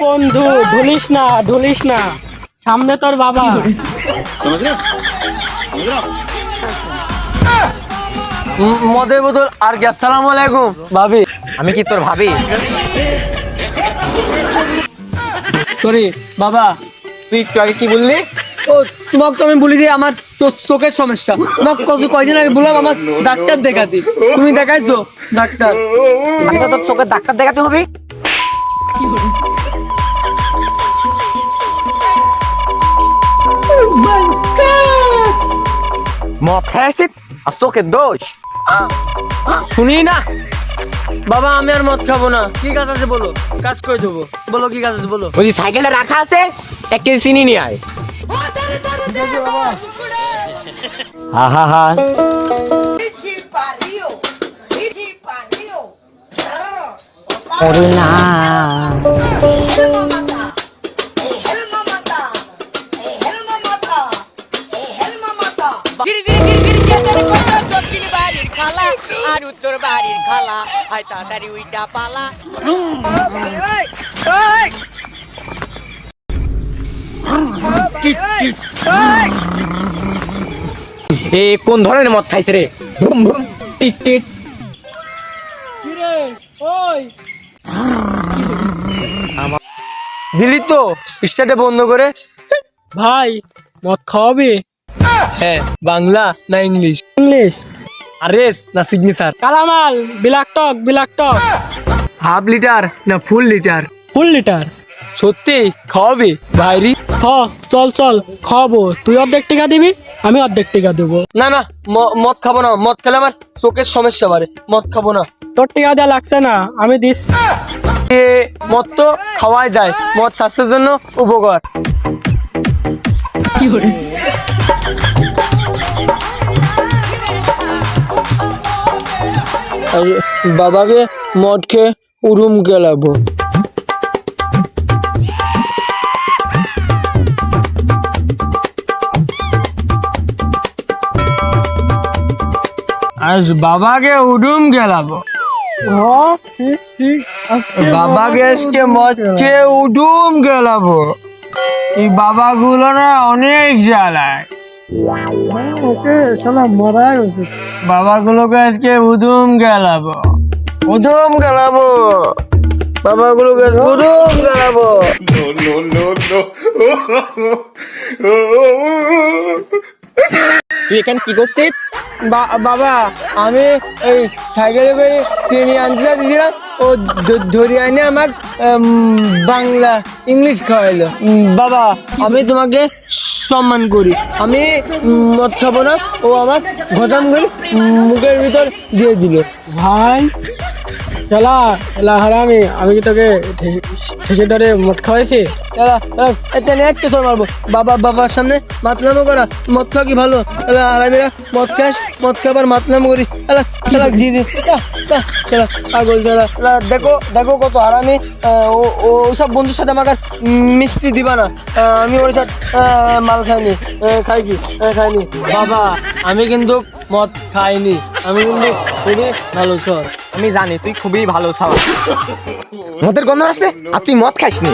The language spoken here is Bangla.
বন্ধু ঢুলিস না সামনে তোর বাবা। মদের বোতল আর কি। আসসালামু আলাইকুম ভাবি। আমি কি তোর ভাবি? সরি বাবা। তুই একটু আগে কি বললি? ও তোমাকে তো আমি বলি যে আমার চোখের সমস্যা। তোমাকে কয়দিন আগে বললাম আমার ডাক্তার দেখাতে, তুমি দেখাইছো ডাক্তার? মানে তোর চোখের ডাক্তার দেখাতে হবে? মদ খাইছিস আর চোখের দোষ? শুনি না বাবা, আমি আর মদ খাবো না। কি কাজ আছে বলো, কাজ করে দেবো। বলো কি কাজ আছে বলো। ওই সাইকেলটা রাখা আছে, 1 কেজি চিনি নিয়ে আয়। হা হা হা। ওরে না আর উত্তর বাড়ির খালা হয় তাড়াতাড়ি উইটা পালা। এ কোন ধরনের মদ খাইছে রে? ভুম ভুম টিট টিট। দিলি তো স্টার্টে বন্ধ করে। ভাই মদ খাওয়াবি? হ্যাঁ, বাংলা না ইংলিশ? ইংলিশ। আরেস না সিগনেচার? কালামাল বিলাক টক হাফ লিটার না ফুল লিটার? ফুল লিটার। সত্যি খাওয়াবি ভাইরি? চল খাওয়াবো। তুই অর্ধেক টাকা দিবি, আমি অর্ধেক টাকা দেবো। না না, মদ খাবো না। মদ খেলে আমার চোখের সমস্যা বাড়ে। মদ খাবো না। তোর টাকা দেওয়া লাগছে না, আমি দিস। মদ তো খাওয়াই যায়, মদ স্বাস্থ্যের জন্য উপকার। বাবাকে মদ খেয়ে উরুম গেলাবো। আজ বাবাকে উডুম গেলাবো। বাবাকে আজকে মদ খেয়ে উডুম গেলাবো। এই বাবাগুলো না অনেক জ্বালায়। বাবাগুলোকে আজকে উদুম গেলাবো। বাবাগুলোকে আজকে উদুম গেলাবো। তুই এখানে কি করছিস? বাবা, আমি এই সাইকেলে করে চিনি আনতে দিয়েছিলাম, ও ধরে আইনে আমার বাংলা ইংলিশ খাওয়াইলো। বাবা, আমি তোমাকে সম্মান করি। আমি মদ খাবো না। ও আমার ঘষাম করে মুখের ভিতর দিয়ে দিল। ভাই এলা হারামি, আমি কি তোকে ঠেসে ধরে মদ খাওয়াইছি? একটু সর মারবো। বাবার সামনে মাতলামো করা, মদ খাওয়া কি ভালো? হারামিরা মদ খাস, মদ খাবার মাতলামো করি। দিয়ে পাগল ছাড়া। দেখো কত হারামি। ওসব বন্ধুর সাথে আমাকে মিষ্টি দিবা না। আমি ওর সাথে মাল খাইছি। বাবা, আমি কিন্তু মদ খাইনি। আমি কিন্তু খুবই ভালো সর। আমি জানি তুই খুবই ভালো খাওয়া। মদের গন্ধ আছে আর তুই মদ খাইসনি।